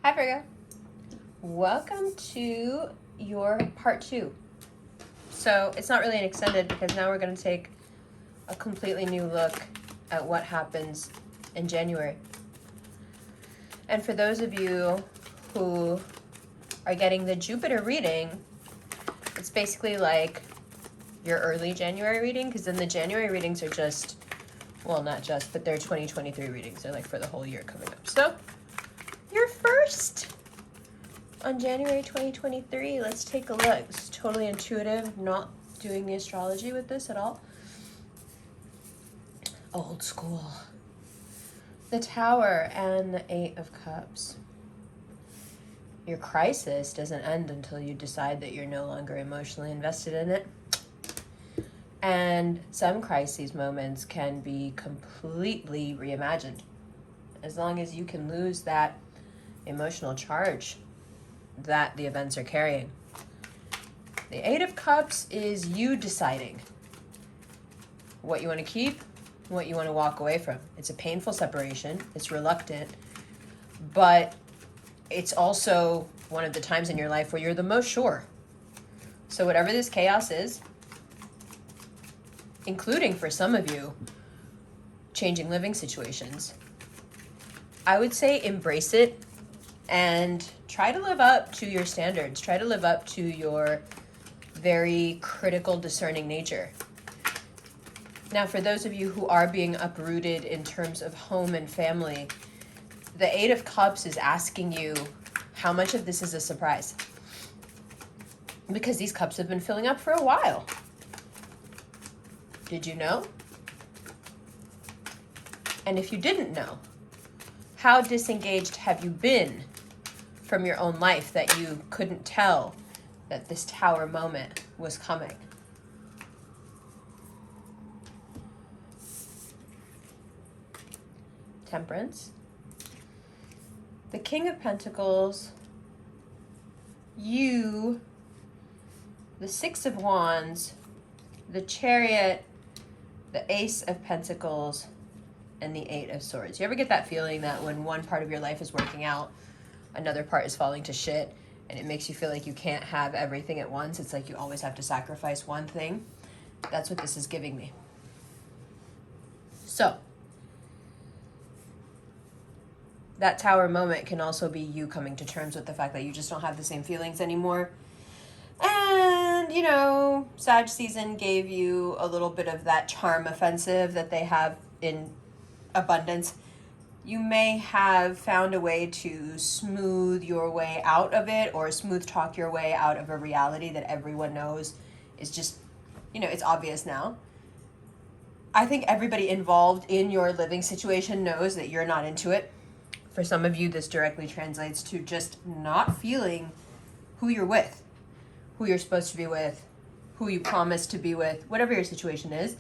Hi Virgo. Welcome to your part 2. So it's not really an extended because now we're going to take a completely new look at what happens in January. And for those of you who are getting the Jupiter reading, it's basically like your early January reading, because then the January readings are just, well, not just, but they're 2023 readings. They're like for the whole year coming up. So you're first on January 2023. Let's take a look. It's totally intuitive, not doing the astrology with this at all. Old school. The Tower and the Eight of Cups. Your crisis doesn't end until you decide that you're no longer emotionally invested in it. And some crises moments can be completely reimagined. As long as you can lose that emotional charge that the events are carrying. The Eight of Cups is you deciding what you want to keep, what you want to walk away from. It's a painful separation. It's reluctant, but it's also one of the times in your life where you're the most sure. So whatever this chaos is, including for some of you, changing living situations, I would say embrace it and try to live up to your standards. Try to live up to your very critical, discerning nature. Now, for those of you who are being uprooted in terms of home and family, the Eight of Cups is asking you how much of this is a surprise. Because these cups have been filling up for a while. Did you know? And if you didn't know, how disengaged have you been from your own life that you couldn't tell that this Tower moment was coming? Temperance. The King of Pentacles. You. The Six of Wands. The Chariot. The Ace of Pentacles. And the Eight of Swords. You ever get that feeling that when one part of your life is working out, another part is falling to shit, and it makes you feel like you can't have everything at once? It's like you always have to sacrifice one thing. That's what this is giving me. So, that Tower moment can also be you coming to terms with the fact that you just don't have the same feelings anymore. And, you know, Sag season gave you a little bit of that charm offensive that they have in abundance. You may have found a way to smooth your way out of it, or smooth talk your way out of a reality that everyone knows is just, you know, it's obvious now. I think everybody involved in your living situation knows that you're not into it. For some of you, this directly translates to just not feeling who you're with, who you're supposed to be with, who you promised to be with, whatever your situation is.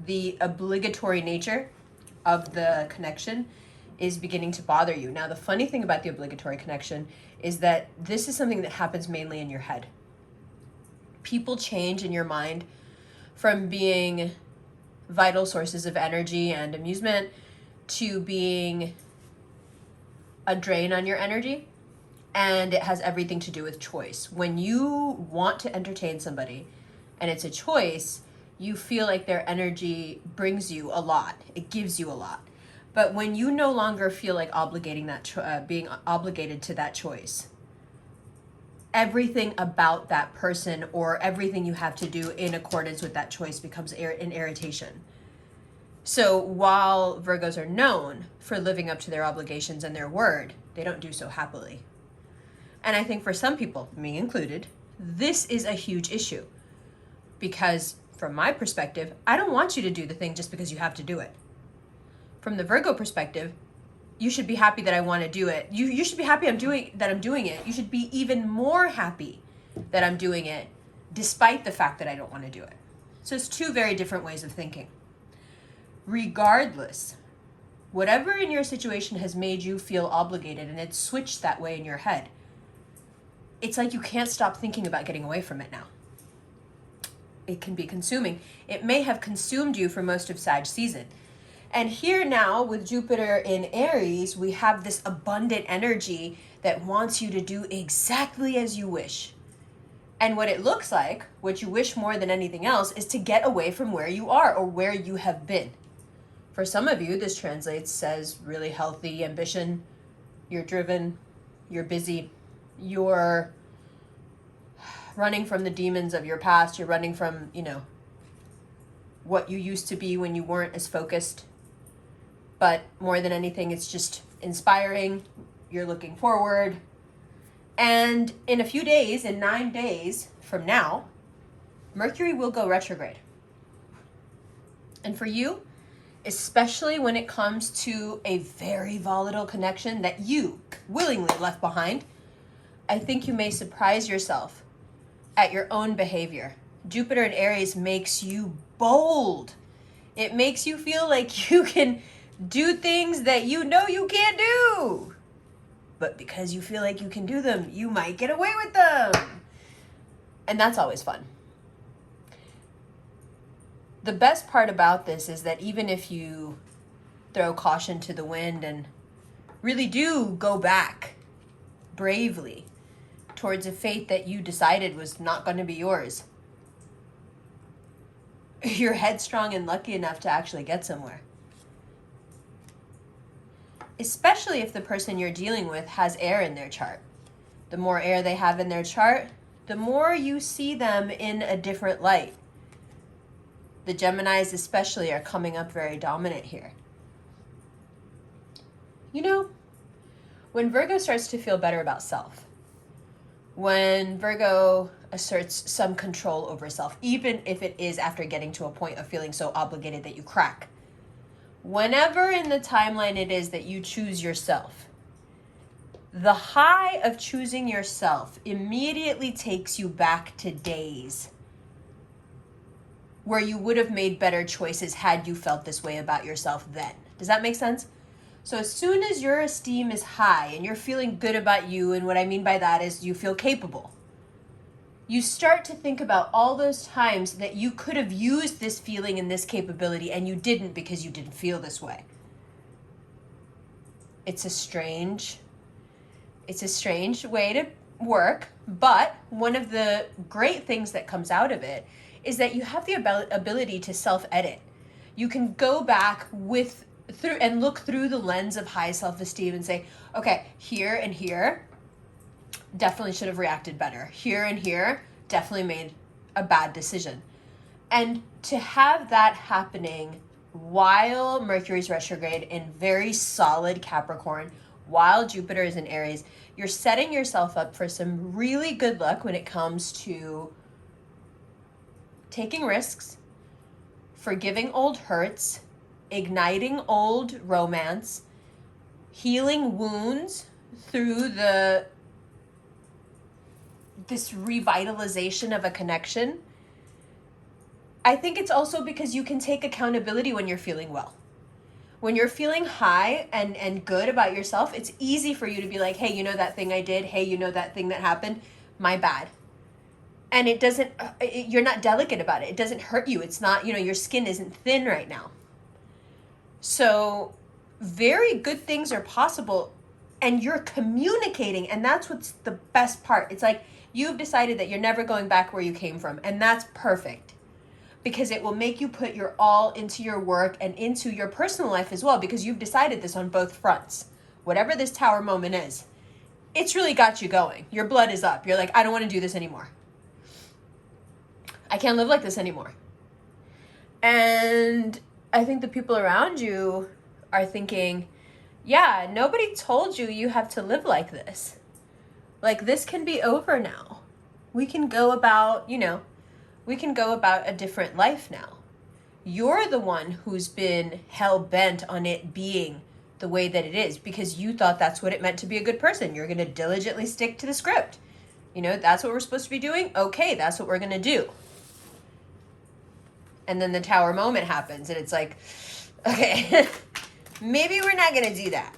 The obligatory nature of the connection is beginning to bother you. Now, the funny thing about the obligatory connection is that this is something that happens mainly in your head. People change in your mind from being vital sources of energy and amusement to being a drain on your energy. And it has everything to do with choice. When you want to entertain somebody and it's a choice, you feel like their energy brings you a lot. It gives you a lot. But when you no longer feel like obligating that, being obligated to that choice, everything about that person or everything you have to do in accordance with that choice becomes an irritation. So while Virgos are known for living up to their obligations and their word, they don't do so happily. And I think for some people, me included, this is a huge issue. Because from my perspective, I don't want you to do the thing just because you have to do it. From the Virgo perspective, you should be happy that I want to do it. You should be happy I'm doing it. You should be even more happy that I'm doing it, despite the fact that I don't want to do it. So it's two very different ways of thinking. Regardless, whatever in your situation has made you feel obligated and it's switched that way in your head, it's like you can't stop thinking about getting away from it now. It can be consuming. It may have consumed you for most of Sag season. And here now with Jupiter in Aries, we have this abundant energy that wants you to do exactly as you wish. And what it looks like, what you wish more than anything else, is to get away from where you are or where you have been. For some of you, this translates as really healthy ambition. You're driven, you're busy, you're running from the demons of your past, you're running from, what you used to be when you weren't as focused. But more than anything, it's just inspiring. You're looking forward. And in a few days, in 9 days from now, Mercury will go retrograde. And for you, especially when it comes to a very volatile connection that you willingly left behind, I think you may surprise yourself at your own behavior. Jupiter in Aries makes you bold. It makes you feel like you can do things that you know you can't do. But because you feel like you can do them, you might get away with them. And that's always fun. The best part about this is that even if you throw caution to the wind and really do go back bravely towards a fate that you decided was not going to be yours, you're headstrong and lucky enough to actually get somewhere. Especially if the person you're dealing with has air in their chart. The more air they have in their chart, the more you see them in a different light. The Geminis especially are coming up very dominant here. When Virgo starts to feel better about self, when Virgo asserts some control over self, even if it is after getting to a point of feeling so obligated that you crack, whenever in the timeline it is that you choose yourself, the high of choosing yourself immediately takes you back to days where you would have made better choices had you felt this way about yourself then. Does that make sense? So as soon as your esteem is high and you're feeling good about you, and what I mean by that is you feel capable, you start to think about all those times that you could have used this feeling and this capability and you didn't because you didn't feel this way. It's a strange way to work, but one of the great things that comes out of it is that you have the ability to self-edit. You can go back through and look through the lens of high self-esteem and say, okay, here and here, definitely should have reacted better. Here and here, definitely made a bad decision. And to have that happening while Mercury's retrograde in very solid Capricorn, while Jupiter is in Aries, you're setting yourself up for some really good luck when it comes to taking risks, forgiving old hurts, igniting old romance, healing wounds through this revitalization of a connection. I think it's also because you can take accountability when you're feeling well. When you're feeling high and good about yourself, it's easy for you to be like, hey, that thing I did? Hey, that thing that happened? My bad. And it doesn't, you're not delicate about it. It doesn't hurt you. It's not, your skin isn't thin right now. So very good things are possible and you're communicating, and that's what's the best part. It's like you've decided that you're never going back where you came from, and that's perfect because it will make you put your all into your work and into your personal life as well, because you've decided this on both fronts. Whatever this tower moment is, it's really got you going. Your blood is up. You're like, I don't want to do this anymore. I can't live like this anymore. And I think the people around you are thinking, yeah, nobody told you have to live like this. Like, this can be over now. We can go about, a different life now. You're the one who's been hell-bent on it being the way that it is because you thought that's what it meant to be a good person. You're going to diligently stick to the script. That's what we're supposed to be doing. Okay, that's what we're going to do. And then the tower moment happens and it's like, okay, maybe we're not going to do that.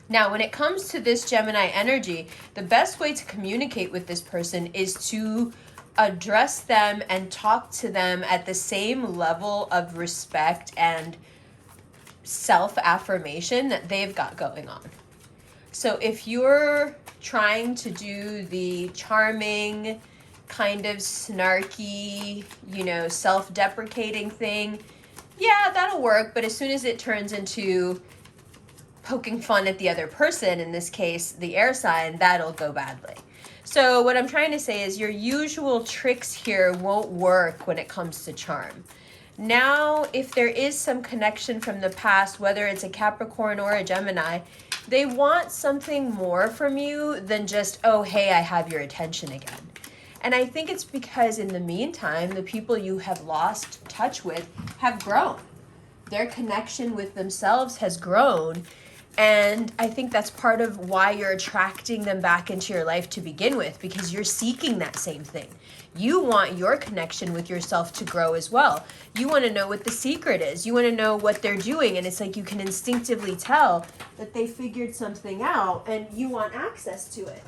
Now, when it comes to this Gemini energy, the best way to communicate with this person is to address them and talk to them at the same level of respect and self-affirmation that they've got going on. So if you're trying to do the charming, kind of snarky, self-deprecating thing, yeah, that'll work. But as soon as it turns into poking fun at the other person, in this case, the air sign, that'll go badly. So what I'm trying to say is your usual tricks here won't work when it comes to charm. Now, if there is some connection from the past, whether it's a Capricorn or a Gemini, they want something more from you than just, oh, hey, I have your attention again. And I think it's because in the meantime, the people you have lost touch with have grown. Their connection with themselves has grown. And I think that's part of why you're attracting them back into your life to begin with, because you're seeking that same thing. You want your connection with yourself to grow as well. You want to know what the secret is. You want to know what they're doing. And it's like you can instinctively tell that they figured something out and you want access to it.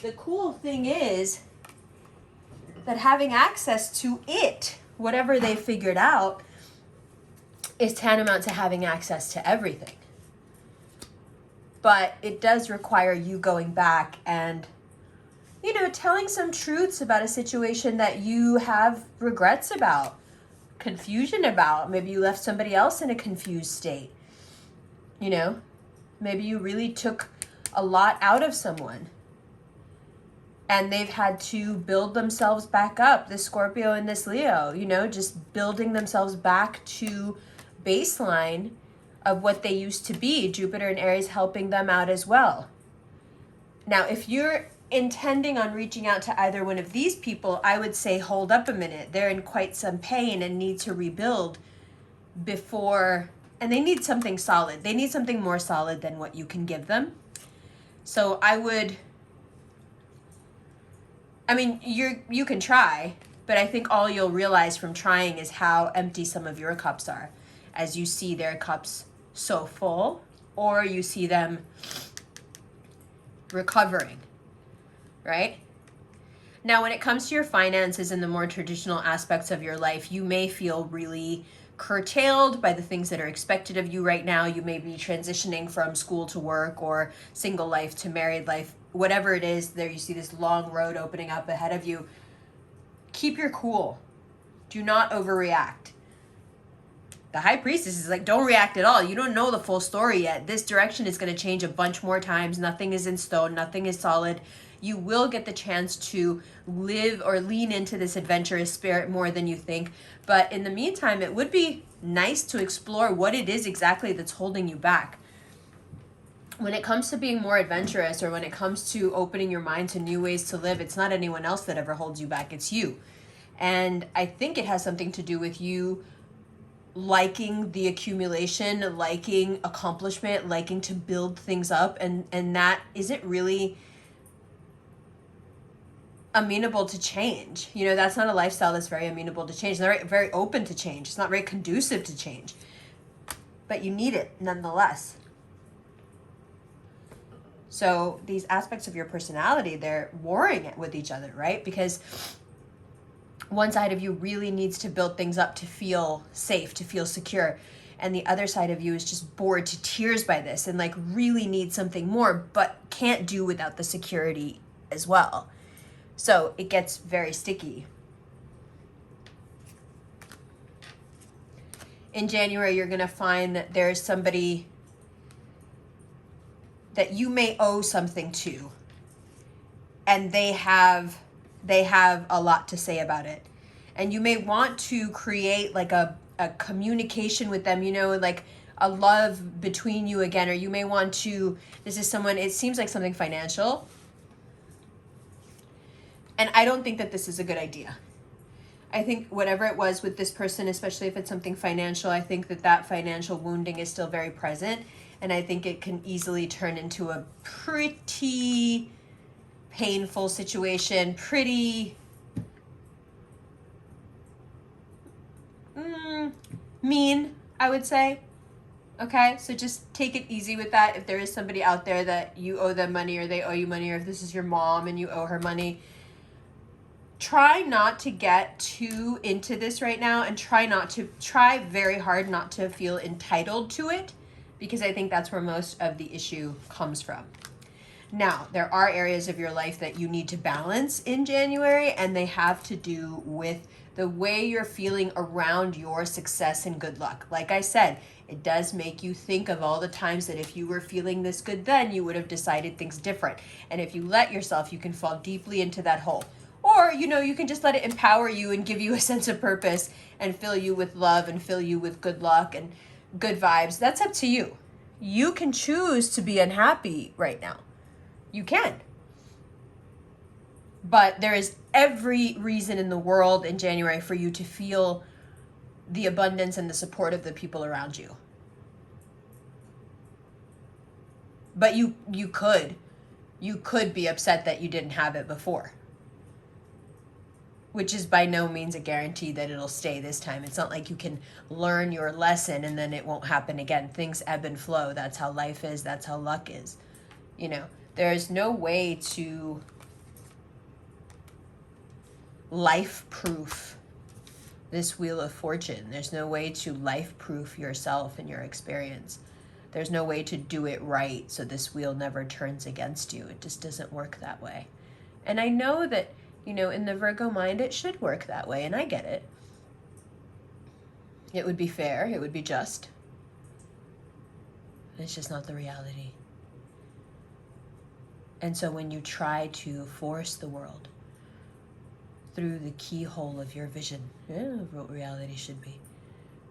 The cool thing is that having access to it, whatever they figured out, is tantamount to having access to everything. But it does require you going back and, telling some truths about a situation that you have regrets about, confusion about. Maybe you left somebody else in a confused state. Maybe you really took a lot out of someone and they've had to build themselves back up. This Scorpio and this Leo, just building themselves back to baseline of what they used to be. Jupiter and Aries helping them out as well. Now, if you're intending on reaching out to either one of these people, I would say hold up a minute. They're in quite some pain and need to rebuild before, and they need something solid. They need something more solid than what you can give them. So you can try, but I think all you'll realize from trying is how empty some of your cups are as you see their cups so full, or you see them recovering, right? Now, when it comes to your finances and the more traditional aspects of your life, you may feel really curtailed by the things that are expected of you right now. You may be transitioning from school to work or single life to married life, whatever it is. There you see this long road opening up ahead of you. Keep your cool. Do not overreact. The High Priestess is like, don't react at all. You don't know the full story yet. This direction is going to change a bunch more times. Nothing is in stone. Nothing is solid. You will get the chance to live or lean into this adventurous spirit more than you think. But in the meantime, it would be nice to explore what it is exactly that's holding you back. When it comes to being more adventurous, or when it comes to opening your mind to new ways to live, it's not anyone else that ever holds you back. It's you. And I think it has something to do with you liking the accumulation, liking accomplishment, liking to build things up, and that isn't really amenable to change. That's not a lifestyle that's very amenable to change. It's not very open to change. It's not very conducive to change. But you need it nonetheless. So these aspects of your personality, they're warring with each other, right? Because one side of you really needs to build things up to feel safe, to feel secure. And the other side of you is just bored to tears by this and really needs something more, but can't do without the security as well. So it gets very sticky. In January, you're going to find that there's somebody that you may owe something to, and they have a lot to say about it. And you may want to create a communication with them, a love between you again, or you may want to, this is someone, it seems like something financial. And I don't think that this is a good idea. I think whatever it was with this person, especially if it's something financial, I think that financial wounding is still very present. And I think it can easily turn into a pretty painful situation, pretty mean, I would say. Okay, so just take it easy with that. If there is somebody out there that you owe them money, or they owe you money, or if this is your mom and you owe her money, try not to get too into this right now, and try very hard not to feel entitled to it. because I think that's where most of the issue comes from. Now, there are areas of your life that you need to balance in January, and they have to do with the way you're feeling around your success and good luck. Like I said, it does make you think of all the times that if you were feeling this good then, you would have decided things different. And if you let yourself, you can fall deeply into that hole. Or, you can just let it empower you and give you a sense of purpose and fill you with love and fill you with good luck and good vibes. That's up to you. You can choose to be unhappy right now. You can. But there is every reason in the world in January for you to feel the abundance and the support of the people around you. But you could be upset that you didn't have it before, which is by no means a guarantee that it'll stay this time. It's not like you can learn your lesson and then it won't happen again. Things ebb and flow. That's how life is. That's how luck is. There's no way to life-proof this wheel of fortune. There's no way to life-proof yourself and your experience. There's no way to do it right so this wheel never turns against you. It just doesn't work that way. And I know that, in the Virgo mind, it should work that way, and I get it. It would be fair. It would be just. It's just not the reality. And so when you try to force the world through the keyhole of your vision, of what reality should be,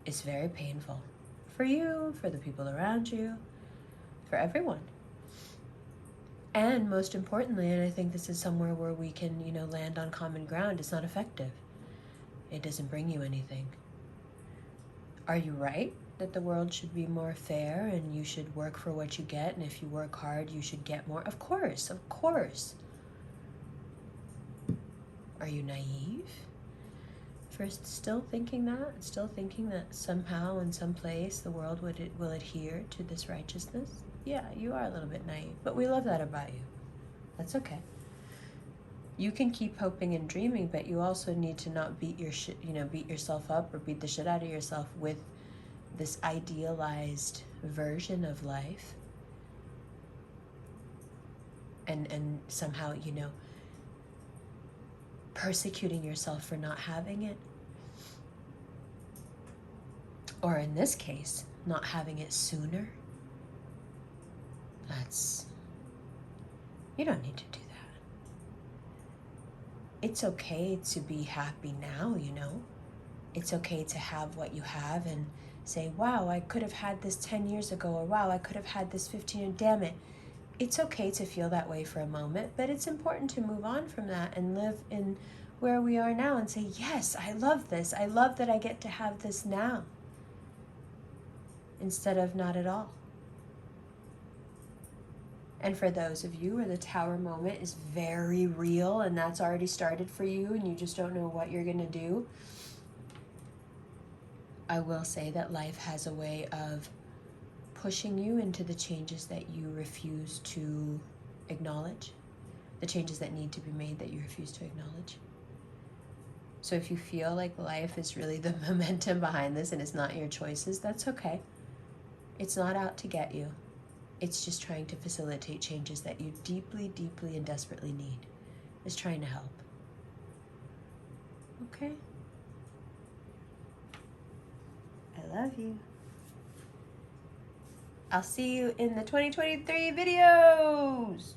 it's very painful for you, for the people around you, for everyone. And most importantly, and I think this is somewhere where we can, land on common ground, it's not effective. It doesn't bring you anything. Are you right that the world should be more fair and you should work for what you get, and if you work hard, you should get more? Of course, of course. Are you naive for still thinking that somehow in some place the world will adhere to this righteousness? Yeah, you are a little bit naive, but we love that about you. That's okay. You can keep hoping and dreaming, but you also need to not beat yourself up or beat the shit out of yourself with this idealized version of life. And somehow, persecuting yourself for not having it. Or in this case, not having it sooner. You don't need to do that. It's okay to be happy now, It's okay to have what you have and say, wow, I could have had this 10 years ago, or wow, I could have had this 15 years, damn it. It's okay to feel that way for a moment, but it's important to move on from that and live in where we are now and say, yes, I love this. I love that I get to have this now, instead of not at all. And for those of you where the tower moment is very real and that's already started for you and you just don't know what you're going to do, I will say that life has a way of pushing you into the changes that you refuse to acknowledge, the changes that need to be made that you refuse to acknowledge. So if you feel like life is really the momentum behind this and it's not your choices, that's okay. It's not out to get you. It's just trying to facilitate changes that you deeply, deeply, and desperately need. It's trying to help. Okay? I love you. I'll see you in the 2023 videos.